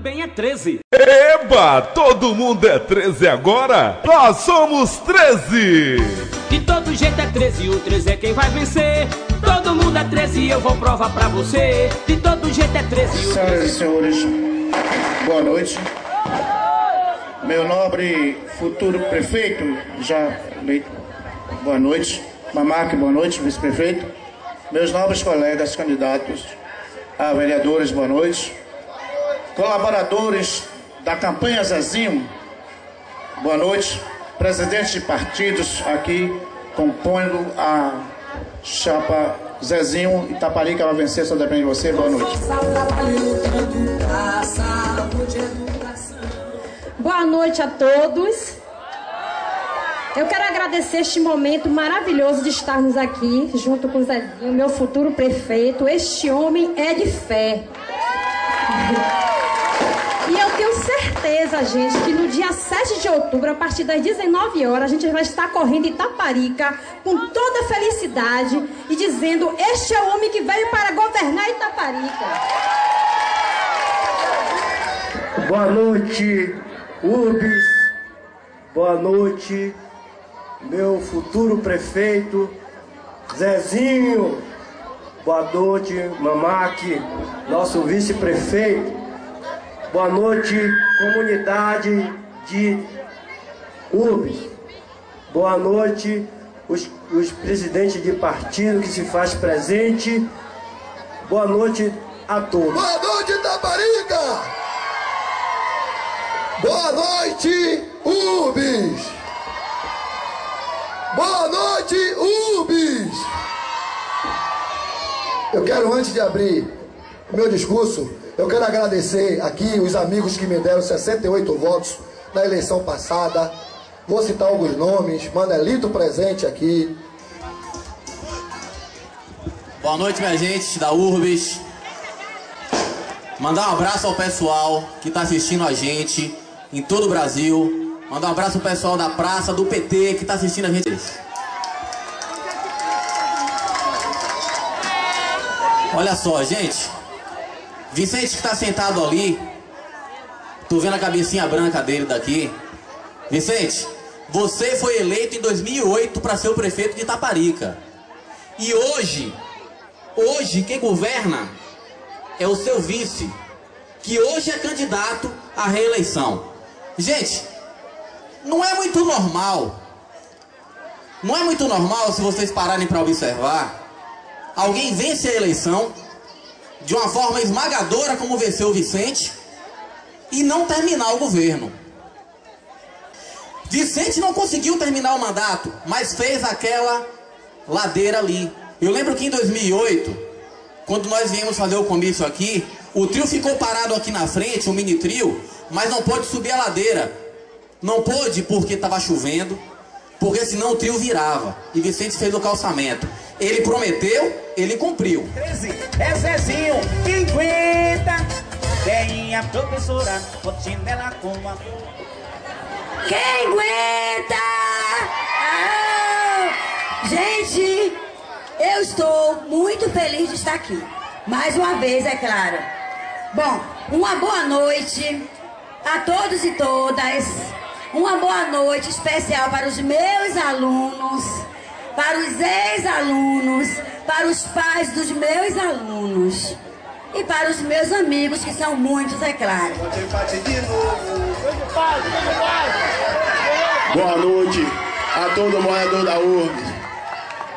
também é 13. Eba! Todo mundo é 13 agora? Nós somos 13! De todo jeito é 13, o 13 é quem vai vencer. Todo mundo é 13 e eu vou provar pra você. De todo jeito é 13, o 13 Senhoras e senhores, boa noite. Meu nobre futuro prefeito, já eleito, boa noite. Mamaque, boa noite, vice-prefeito. Meus nobres colegas candidatos a vereadores, boa noite. Colaboradores da campanha Zezinho, boa noite. Presidentes de partidos aqui compondo a chapa Zezinho. Itaparica vai vencer, só depende de você. Boa noite. Boa noite a todos. Eu quero agradecer este momento maravilhoso de estarmos aqui junto com o Zezinho, meu futuro prefeito. Este homem é de fé. E eu tenho certeza, gente, que no dia 7 de outubro, a partir das 19 horas, a gente vai estar correndo em Itaparica com toda a felicidade e dizendo: este é o homem que veio para governar Itaparica. Boa noite, Urbis. Boa noite, meu futuro prefeito, Zezinho. Boa noite, Mamaque, nosso vice-prefeito. Boa noite, comunidade de Urbis. Boa noite, os presidentes de partido que se faz presente. Boa noite a todos. Boa noite, Itaparica! Boa noite, Urbis! Boa noite, Urbis! Eu quero, antes de abrir o meu discurso, eu quero agradecer aqui os amigos que me deram 68 votos na eleição passada. Vou citar alguns nomes. Manelito presente aqui. Boa noite, minha gente da Urbis. Mandar um abraço ao pessoal que está assistindo a gente em todo o Brasil. Mandar um abraço ao pessoal da praça, do PT, que está assistindo a gente. Olha só, gente. Vicente que está sentado ali. Tô vendo a cabecinha branca dele daqui. Vicente, você foi eleito em 2008 para ser o prefeito de Itaparica. E hoje quem governa é o seu vice, que hoje é candidato à reeleição. Gente, não é muito normal. Não é muito normal, se vocês pararem para observar, alguém vence a eleição de uma forma esmagadora como venceu o Vicente e não terminar o governo. Vicente não conseguiu terminar o mandato, mas fez aquela ladeira ali. Eu lembro que em 2008, quando nós viemos fazer o comício aqui, o trio ficou parado aqui na frente, o mini trio, mas não pôde subir a ladeira. Não pôde porque estava chovendo, porque senão o trio virava. E Vicente fez o calçamento. Ele prometeu, ele cumpriu. 13 é Zezinho, quem aguenta? Vem a professora, botinha ela com a... Quem aguenta? Ah! Gente, eu estou muito feliz de estar aqui. Mais uma vez, é claro. Bom, uma boa noite a todos e todas. Uma boa noite especial para os meus alunos, para os ex-alunos, para os pais dos meus alunos e para os meus amigos, que são muitos, é claro. Boa noite a todo morador da Urbis.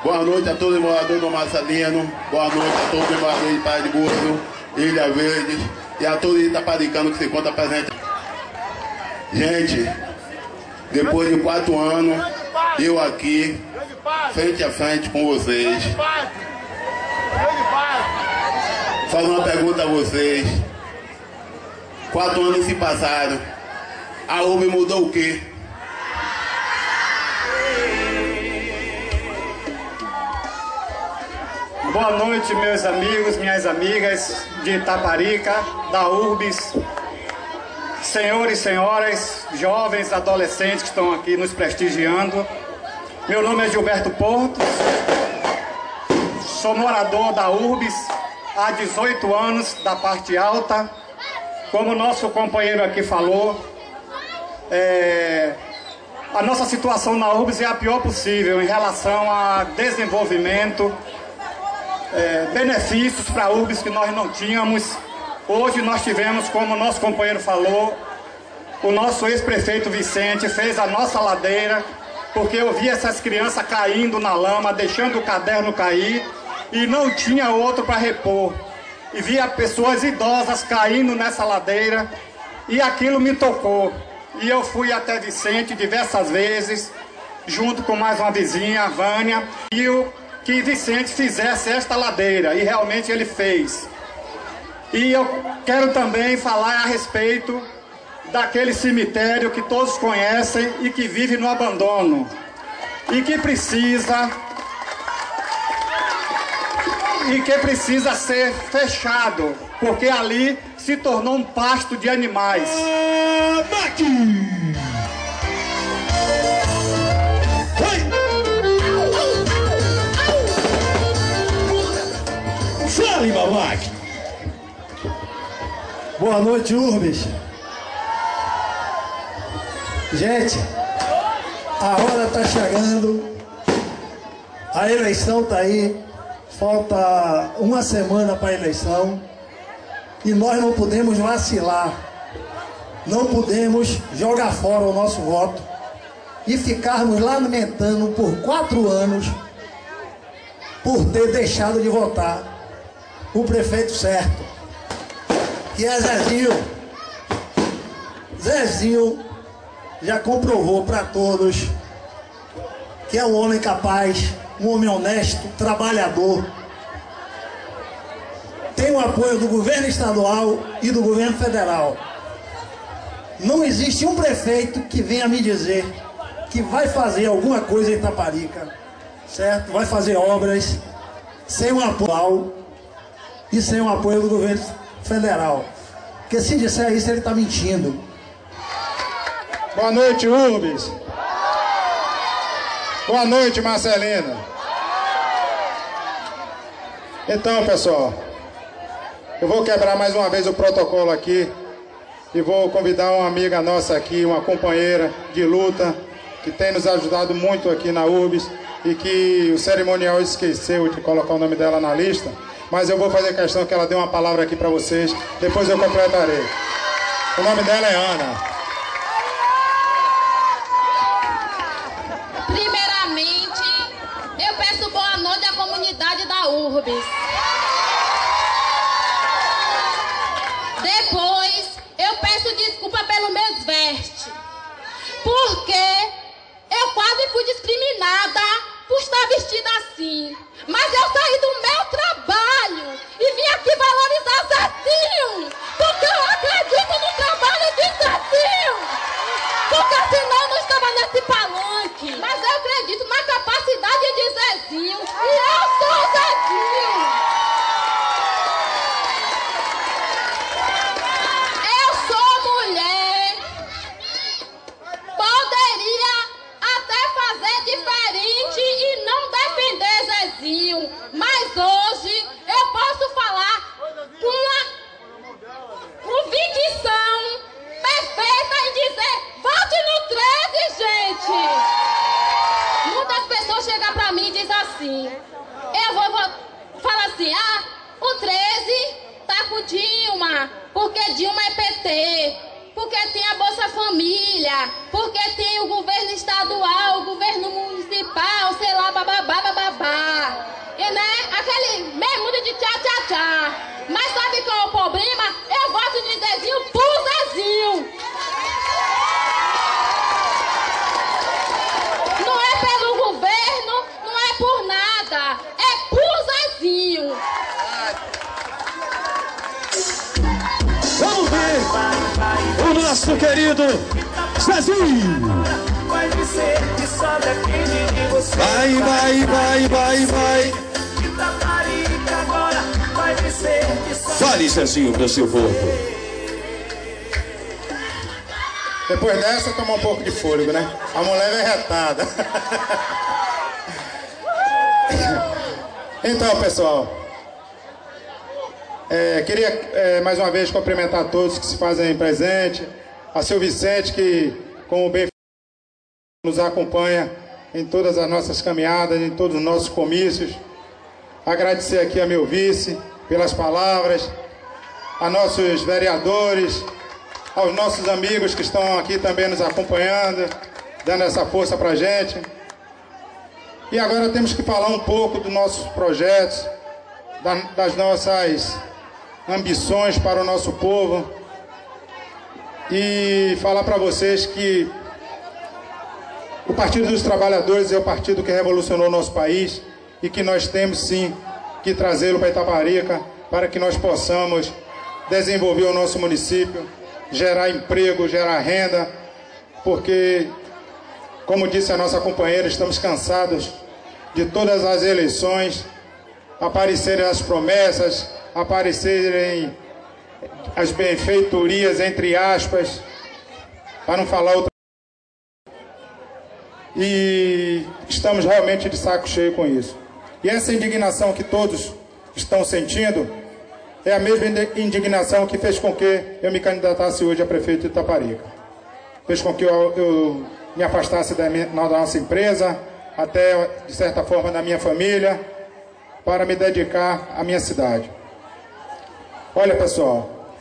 Boa noite a todo morador do Marcelino. Boa noite a todos os moradores de Praia de Burro, Ilha Verde e a todo itaparicano que se encontra presente. Gente, depois de 4 anos, eu aqui, frente a frente com vocês, faço uma pergunta a vocês. 4 anos se passaram, a Urbis mudou o quê? Boa noite, meus amigos, minhas amigas de Itaparica, da Urbis, senhores e senhoras, jovens, adolescentes que estão aqui nos prestigiando. Meu nome é Gilberto Porto, sou morador da Urbis há 18 anos, da parte alta, como o nosso companheiro aqui falou, a nossa situação na URBS é a pior possível em relação a desenvolvimento, benefícios para a URBS que nós não tínhamos. Hoje nós tivemos, como o nosso companheiro falou, o nosso ex-prefeito Vicente fez a nossa ladeira, porque eu vi essas crianças caindo na lama, deixando o caderno cair, e não tinha outro para repor. E via pessoas idosas caindo nessa ladeira, e aquilo me tocou. E eu fui até Vicente diversas vezes, junto com mais uma vizinha, a Vânia, e que Vicente fizesse esta ladeira, e realmente ele fez. E eu quero também falar a respeito daquele cemitério que todos conhecem e que vive no abandono, e que precisa ser fechado, porque ali se tornou um pasto de animais. Fale, babaque! Boa noite, URBS. Gente, a hora tá chegando, a eleição tá aí, falta uma semana para a eleição e nós não podemos vacilar, não podemos jogar fora o nosso voto e ficarmos lamentando por 4 anos por ter deixado de votar o prefeito certo, que é Zezinho. Zezinho já comprovou para todos que é um homem capaz, um homem honesto, trabalhador. Tem o apoio do governo estadual e do governo federal. Não existe um prefeito que venha me dizer que vai fazer alguma coisa em Itaparica, certo? Vai fazer obras sem o apoio e sem o apoio do governo federal. Porque se disser isso, ele está mentindo. Boa noite, URBS. Boa noite, Marcelina. Então, pessoal, eu vou quebrar mais uma vez o protocolo aqui e vou convidar uma amiga nossa aqui, uma companheira de luta, que tem nos ajudado muito aqui na URBS e que o cerimonial esqueceu de colocar o nome dela na lista, mas eu vou fazer questão que ela dê uma palavra aqui para vocês, depois eu completarei. O nome dela é Ana. Da URBS. Depois eu peço desculpa pelo meu desveste, porque eu quase fui discriminada por estar vestida assim, mas eu saí do meu trabalho e vim aqui valorizar Zezinho, porque eu acredito no trabalho de Zezinho, porque senão eu não estava nesse palanque. Mas eu acredito na capacidade de Zezinho e eu sou Zezinho. Eu sou mulher, poderia até fazer diferente e não defender Zezinho, mas hoje eu posso falar com uma convicção perfeita em dizer: vote no 13, gente. Muitas pessoas chegam pra mim e dizem assim, eu vou falar assim, o 13 tá com Dilma, porque Dilma é PT, porque tem a Bolsa Família, porque tem o governo estadual, o governo municipal, sei lá, bababá, bababá. E né, aquele meio mundo de tchá, tchá, tchá. Mas sabe qual é o problema? Eu voto de Zezinho por Zezinho. Não é pelo governo, não é por nada, é por Zezinho. Vamos ver o nosso querido Zezinho. Vai dizer que só depende de você. Vai. Itaparica agora vai dizer que só. Fale, Zezinho, pro seu povo. Depois dessa, tomar um pouco de fôlego, né? A mulher é retada. Então, pessoal, Queria mais uma vez cumprimentar todos que se fazem presente, a seu Vicente, que, como bem nos acompanha em todas as nossas caminhadas, em todos os nossos comícios. Agradecer aqui a meu vice pelas palavras, a nossos vereadores, aos nossos amigos que estão aqui também nos acompanhando, dando essa força para a gente. E agora temos que falar um pouco dos nossos projetos, das nossas ambições para o nosso povo e falar para vocês que o Partido dos Trabalhadores é o partido que revolucionou o nosso país e que nós temos sim que trazê-lo para Itaparica para que nós possamos desenvolver o nosso município, gerar emprego, gerar renda, porque, como disse a nossa companheira, estamos cansados de todas as eleições aparecerem as promessas, aparecerem as benfeitorias, entre aspas, para não falar outra. E estamos realmente de saco cheio com isso. E essa indignação que todos estão sentindo é a mesma indignação que fez com que eu me candidatasse hoje a prefeito de Itaparica. Fez com que eu me afastasse da nossa empresa, até, de certa forma, da minha família, para me dedicar à minha cidade. Olha, pessoal,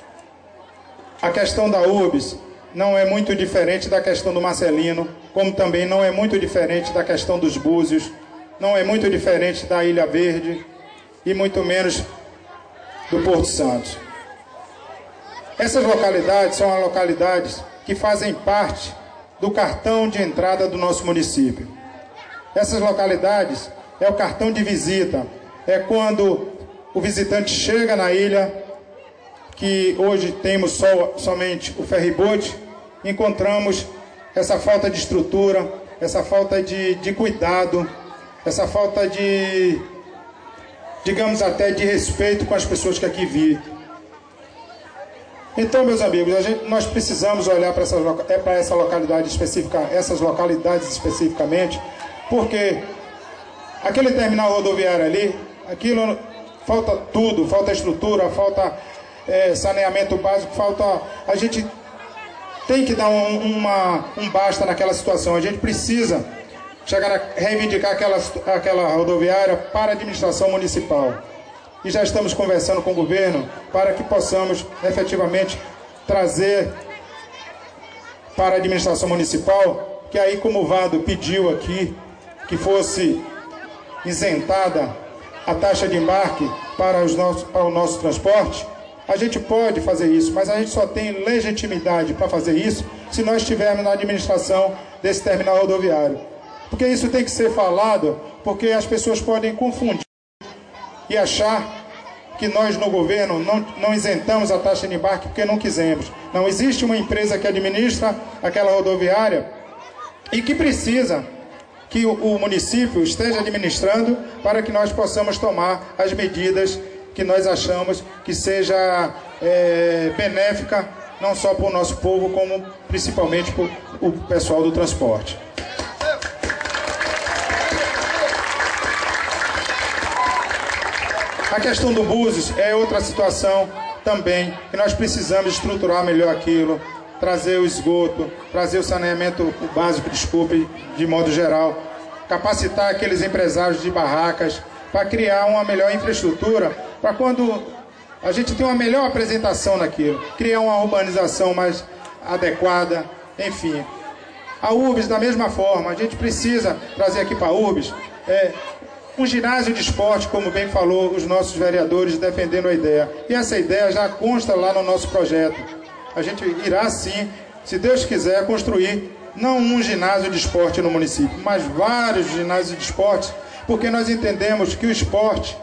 a questão da URBS não é muito diferente da questão do Marcelino, como também não é muito diferente da questão dos Búzios, não é muito diferente da Ilha Verde e muito menos do Porto Santo. Essas localidades são as localidades que fazem parte do cartão de entrada do nosso município. Essas localidades é o cartão de visita, é quando o visitante chega na ilha, que hoje temos somente o ferryboat, encontramos essa falta de estrutura, essa falta de cuidado, essa falta de, digamos até, de respeito com as pessoas que aqui vivem. Então, meus amigos, nós precisamos olhar para essa localidade específica, essas localidades especificamente, porque aquele terminal rodoviário ali, aquilo falta tudo, falta estrutura, falta saneamento básico, falta. A gente tem que dar um basta naquela situação. A gente precisa chegar a reivindicar aquela rodoviária para a administração municipal. E já estamos conversando com o governo para que possamos efetivamente trazer para a administração municipal, que aí, como o Vado pediu aqui, que fosse isentada a taxa de embarque para o nosso transporte. A gente pode fazer isso, mas a gente só tem legitimidade para fazer isso se nós estivermos na administração desse terminal rodoviário. Porque isso tem que ser falado, porque as pessoas podem confundir e achar que nós no governo não isentamos a taxa de embarque porque não quisemos. Não, existe uma empresa que administra aquela rodoviária e que precisa que o município esteja administrando para que nós possamos tomar as medidas que nós achamos que seja benéfica, não só para o nosso povo, como principalmente para o pessoal do transporte. A questão do Búzios é outra situação também, que nós precisamos estruturar melhor aquilo, trazer o esgoto, trazer o saneamento básico, desculpe, de modo geral, capacitar aqueles empresários de barracas para criar uma melhor infraestrutura, para quando a gente tem uma melhor apresentação naquilo, criar uma urbanização mais adequada, enfim. A URBS, da mesma forma, a gente precisa trazer aqui para a URBS um ginásio de esporte, como bem falou os nossos vereadores defendendo a ideia. E essa ideia já consta lá no nosso projeto. A gente irá sim, se Deus quiser, construir não um ginásio de esporte no município, mas vários ginásios de esporte, porque nós entendemos que o esporte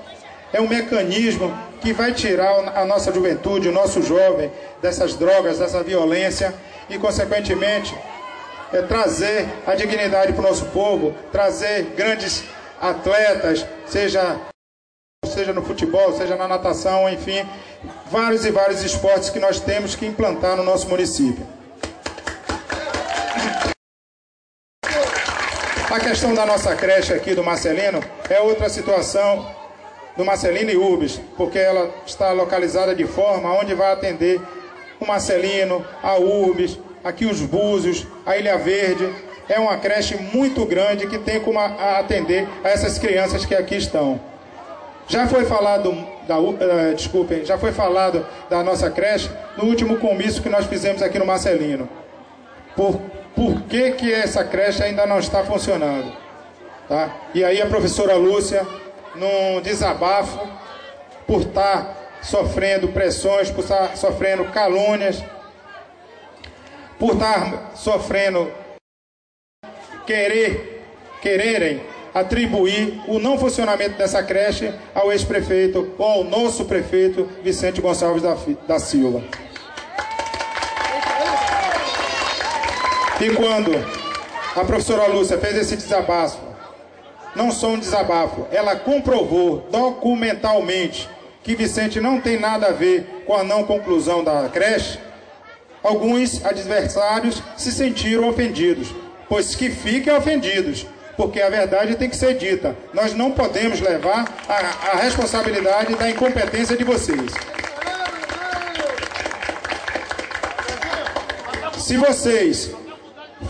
é um mecanismo que vai tirar a nossa juventude, o nosso jovem, dessas drogas, dessa violência e, consequentemente, trazer a dignidade para o nosso povo, trazer grandes atletas, seja no futebol, seja na natação, enfim, vários e vários esportes que nós temos que implantar no nosso município. A questão da nossa creche aqui do Marcelino é outra situação do Marcelino e Urbis, porque ela está localizada de forma onde vai atender o Marcelino, a Urbis, aqui os Búzios, a Ilha Verde. É uma creche muito grande que tem como atender a essas crianças que aqui estão. Já foi falado já foi falado da nossa creche no último comício que nós fizemos aqui no Marcelino. Por que essa creche ainda não está funcionando? Tá? E aí a professora Lúcia, num desabafo, por estar sofrendo pressões, por estar sofrendo calúnias, por estar sofrendo quererem atribuir o não funcionamento dessa creche ao ex-prefeito ou ao nosso prefeito Vicente Gonçalves da Silva. E quando a professora Lúcia fez esse desabafo, não só um desabafo, ela comprovou documentalmente que Vicente não tem nada a ver com a não conclusão da creche, alguns adversários se sentiram ofendidos, pois que fiquem ofendidos, porque a verdade tem que ser dita. Nós não podemos levar a responsabilidade da incompetência de vocês. Se vocês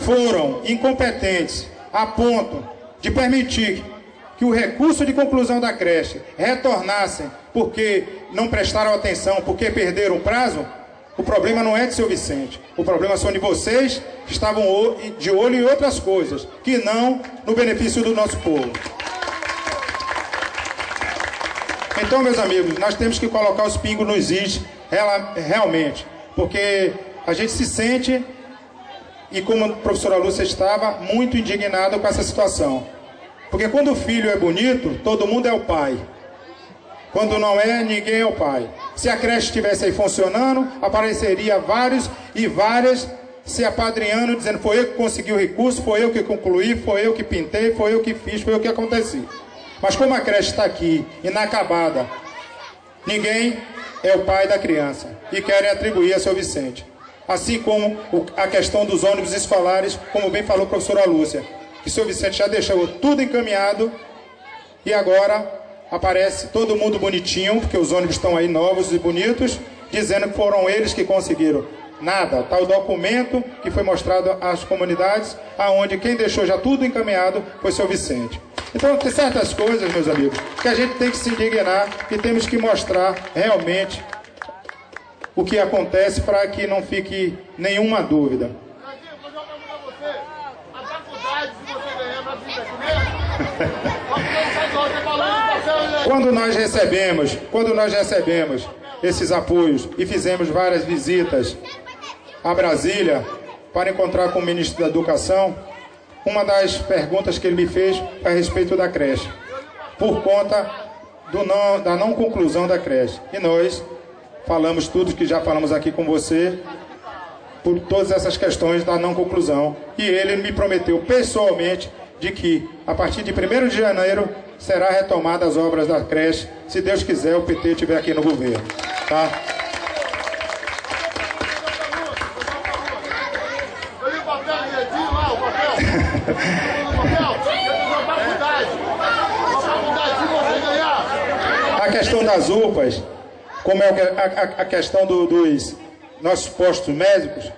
foram incompetentes a ponto de permitir que o recurso de conclusão da creche retornassem porque não prestaram atenção, porque perderam o prazo, o problema não é de seu Vicente. O problema são de vocês que estavam de olho em outras coisas, que não no benefício do nosso povo. Então, meus amigos, nós temos que colocar os pingos nos is realmente, porque a gente se sente, e como a professora Lúcia estava, muito indignada com essa situação. Porque quando o filho é bonito, todo mundo é o pai. Quando não é, ninguém é o pai. Se a creche estivesse aí funcionando, apareceria vários e várias se apadrinhando, dizendo: foi eu que consegui o recurso, foi eu que concluí, foi eu que pintei, foi eu que fiz, foi eu que aconteci. Mas como a creche está aqui, inacabada, ninguém é o pai da criança e querem atribuir a seu Vicente. Assim como a questão dos ônibus escolares, como bem falou a professora Lúcia, que seu Vicente já deixou tudo encaminhado e agora aparece todo mundo bonitinho, porque os ônibus estão aí novos e bonitos, dizendo que foram eles que conseguiram. Nada, está o documento que foi mostrado às comunidades, aonde quem deixou já tudo encaminhado foi seu Vicente. Então tem certas coisas, meus amigos, que a gente tem que se indignar e temos que mostrar realmente o que acontece para que não fique nenhuma dúvida. Quando nós recebemos esses apoios e fizemos várias visitas a Brasília para encontrar com o ministro da Educação, uma das perguntas que ele me fez foi a respeito da creche, por conta da não conclusão da creche. E nós falamos tudo que já falamos aqui com você, por todas essas questões da não conclusão. E ele me prometeu pessoalmente de que, a partir de 1º de janeiro, será retomada as obras da creche, se Deus quiser, o PT estiver aqui no governo. Tá? A questão das UPAs, como é a questão dos nossos postos médicos,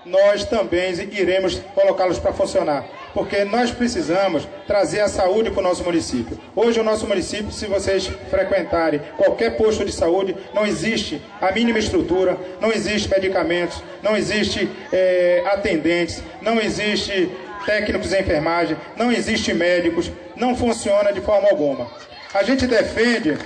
nós também iremos colocá-los para funcionar, porque nós precisamos trazer a saúde para o nosso município. Hoje o nosso município, se vocês frequentarem qualquer posto de saúde, não existe a mínima estrutura, não existe medicamentos, não existe atendentes, não existe técnicos de enfermagem, não existe médicos, não funciona de forma alguma. A gente defende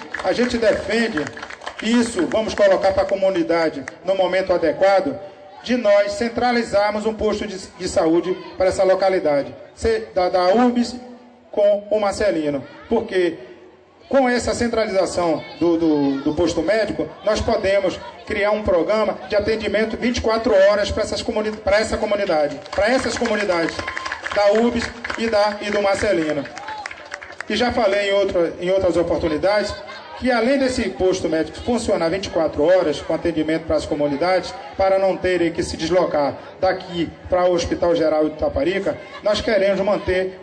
isso, vamos colocar para a comunidade no momento adequado, de nós centralizarmos um posto de saúde para essa localidade, da Urbis com o Marcelino, porque com essa centralização do posto médico, nós podemos criar um programa de atendimento 24 horas para essas comunidades da Urbis e do Marcelino. E já falei em outras oportunidades que além desse posto médico funcionar 24 horas com atendimento para as comunidades, para não terem que se deslocar daqui para o Hospital Geral de Itaparica, nós queremos manter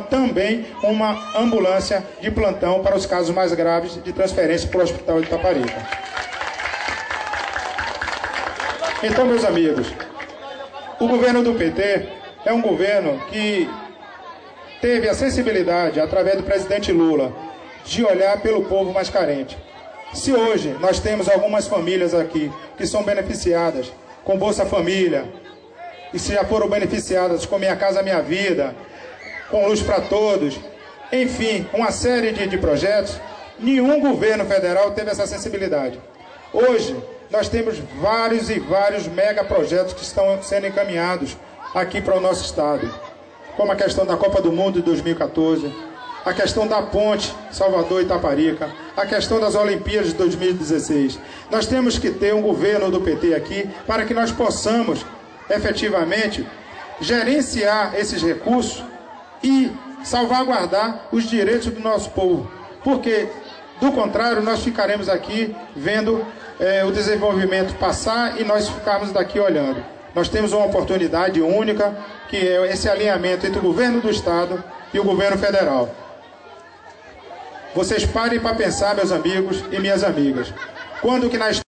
também uma ambulância de plantão para os casos mais graves de transferência para o Hospital de Itaparica. Então, meus amigos, o governo do PT é um governo que teve a sensibilidade, através do presidente Lula, de olhar pelo povo mais carente. Se hoje nós temos algumas famílias aqui que são beneficiadas com Bolsa Família, e se já foram beneficiadas com Minha Casa Minha Vida, com Luz para Todos, enfim, uma série de projetos, nenhum governo federal teve essa sensibilidade. Hoje, nós temos vários e vários megaprojetos que estão sendo encaminhados aqui para o nosso estado, como a questão da Copa do Mundo de 2014, a questão da ponte Salvador-Itaparica, a questão das Olimpíadas de 2016. Nós temos que ter um governo do PT aqui para que nós possamos, efetivamente, gerenciar esses recursos e salvaguardar os direitos do nosso povo. Porque, do contrário, nós ficaremos aqui vendo o desenvolvimento passar e nós ficarmos daqui olhando. Nós temos uma oportunidade única, que é esse alinhamento entre o governo do estado e o governo federal. Vocês parem para pensar, meus amigos e minhas amigas. Quando que nós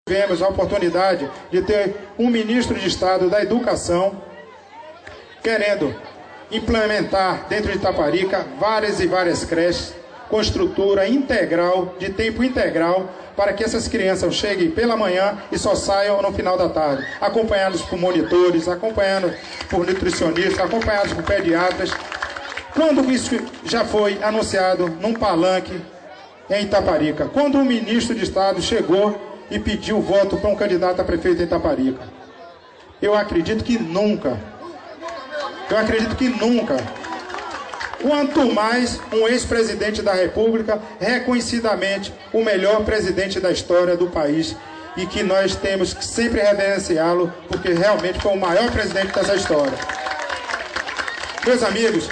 tivemos a oportunidade de ter um ministro de Estado da Educação querendo implementar dentro de Itaparica várias e várias creches com estrutura integral, de tempo integral, para que essas crianças cheguem pela manhã e só saiam no final da tarde, acompanhados por monitores, acompanhados por nutricionistas, acompanhados por pediatras. Quando isso já foi anunciado num palanque em Itaparica? Quando o ministro de Estado chegou e pediu voto para um candidato a prefeito em Itaparica? Eu acredito que nunca. Eu acredito que nunca. Quanto mais um ex-presidente da República, reconhecidamente o melhor presidente da história do país, e que nós temos que sempre reverenciá-lo, porque realmente foi o maior presidente dessa história. Meus amigos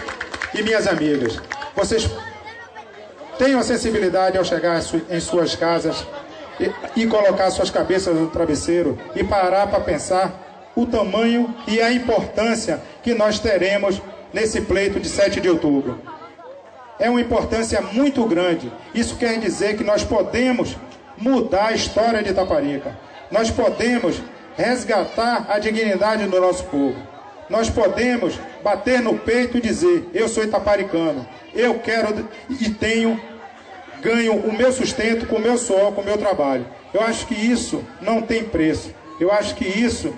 e minhas amigas, vocês tenham a sensibilidade ao chegar em suas casas e colocar suas cabeças no travesseiro e parar para pensar o tamanho e a importância que nós teremos nesse pleito de 7 de outubro. É uma importância muito grande. Isso quer dizer que nós podemos mudar a história de Itaparica. Nós podemos resgatar a dignidade do nosso povo. Nós podemos bater no peito e dizer: eu sou itaparicano, eu quero e ganho o meu sustento com o meu suor, com o meu trabalho. Eu acho que isso não tem preço. Eu acho que isso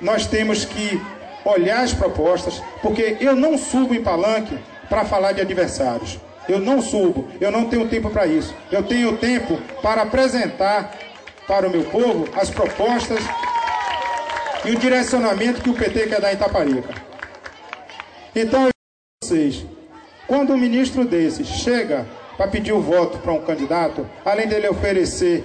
nós temos que olhar as propostas, porque eu não subo em palanque para falar de adversários. Eu não subo, eu não tenho tempo para isso. Eu tenho tempo para apresentar para o meu povo as propostas e o direcionamento que o PT quer dar em Itaparica. Então, eu digo a vocês, quando um ministro desses chega para pedir o voto para um candidato, além dele oferecer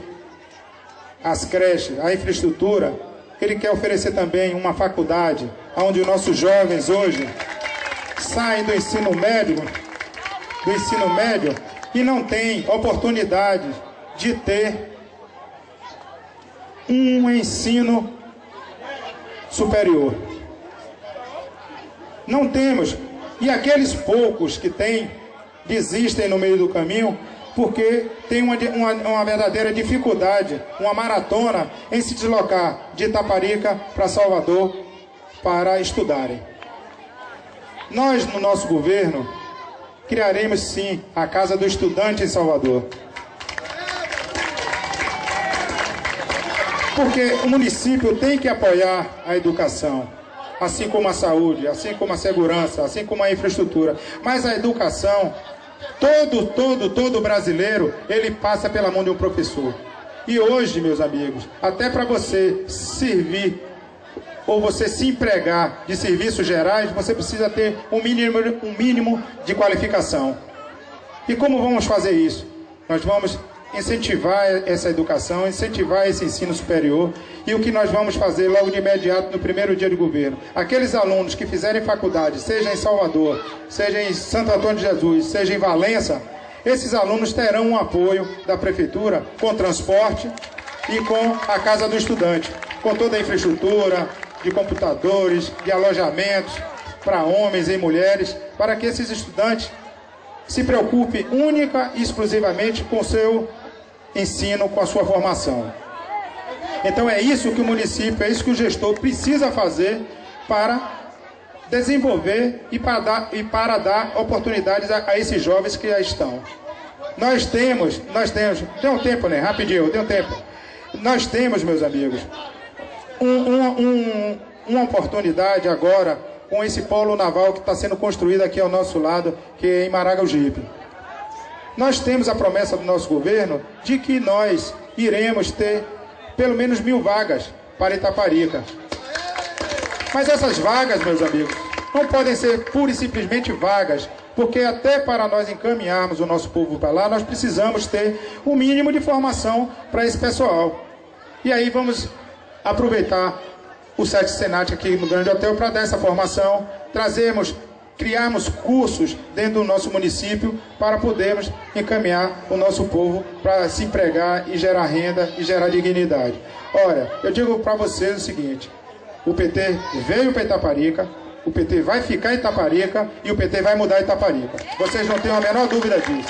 as creches, a infraestrutura, ele quer oferecer também uma faculdade, onde os nossos jovens hoje saem do ensino médio e não têm oportunidade de ter um ensino superior. Não temos. E aqueles poucos que têm, desistem no meio do caminho, porque tem uma verdadeira dificuldade, uma maratona em se deslocar de Itaparica para Salvador para estudarem. Nós, no nosso governo, criaremos sim a Casa do Estudante em Salvador. Porque o município tem que apoiar a educação, assim como a saúde, assim como a segurança, assim como a infraestrutura. Mas a educação, todo brasileiro, ele passa pela mão de um professor. E hoje, meus amigos, até para você servir ou você se empregar de serviços gerais, você precisa ter um mínimo de qualificação. E como vamos fazer isso? Nós vamos incentivar essa educação, incentivar esse ensino superior. E o que nós vamos fazer logo de imediato no primeiro dia de governo? Aqueles alunos que fizerem faculdade, seja em Salvador, seja em Santo Antônio de Jesus, seja em Valença, esses alunos terão um apoio da Prefeitura com transporte e com a Casa do Estudante, com toda a infraestrutura de computadores, de alojamentos para homens e mulheres, para que esses estudantes se preocupem única e exclusivamente com o seu ensino, com a sua formação. Então é isso que o município, é isso que o gestor precisa fazer para desenvolver e para dar oportunidades a esses jovens que já estão. Nós temos, tem um tempo, né? Rapidinho, tem um tempo. Nós temos, meus amigos, uma oportunidade agora com esse polo naval que está sendo construído aqui ao nosso lado, que é em Maragogipe. Nós temos a promessa do nosso governo de que nós iremos ter pelo menos 1000 vagas para Itaparica. Mas essas vagas, meus amigos, não podem ser pura e simplesmente vagas, porque até para nós encaminharmos o nosso povo para lá, nós precisamos ter o mínimo de formação para esse pessoal. E aí vamos aproveitar o SETI Senat aqui no Grande Hotel para dar essa formação, criarmos cursos dentro do nosso município para podermos encaminhar o nosso povo para se empregar e gerar renda e gerar dignidade. Olha, eu digo para vocês o seguinte, o PT veio para Itaparica, o PT vai ficar em Itaparica e o PT vai mudar Itaparica. Vocês não têm a menor dúvida disso.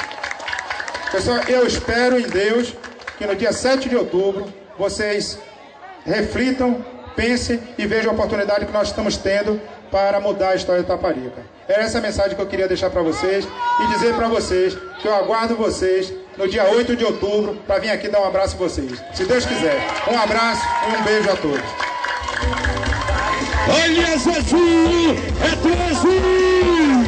Pessoal, eu espero em Deus que no dia 7 de outubro vocês reflitam, pensem e vejam a oportunidade que nós estamos tendo para mudar a história de Itaparica. Era essa a mensagem que eu queria deixar para vocês e dizer para vocês que eu aguardo vocês no dia 8 de outubro para vir aqui dar um abraço a vocês. Se Deus quiser. Um abraço e um beijo a todos. Olha, Zezinho, é tu, Zezinho!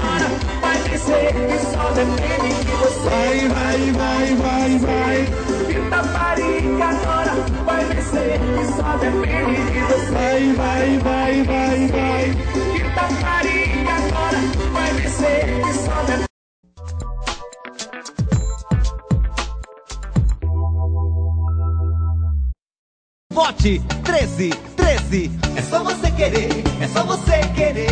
Vai dizer que só depende de você. Vai. Itaparica agora vai vencer que só depende de você. Vai. Itaparica agora vai vencer que só depende. Vote 1313. É só você querer, é só você querer.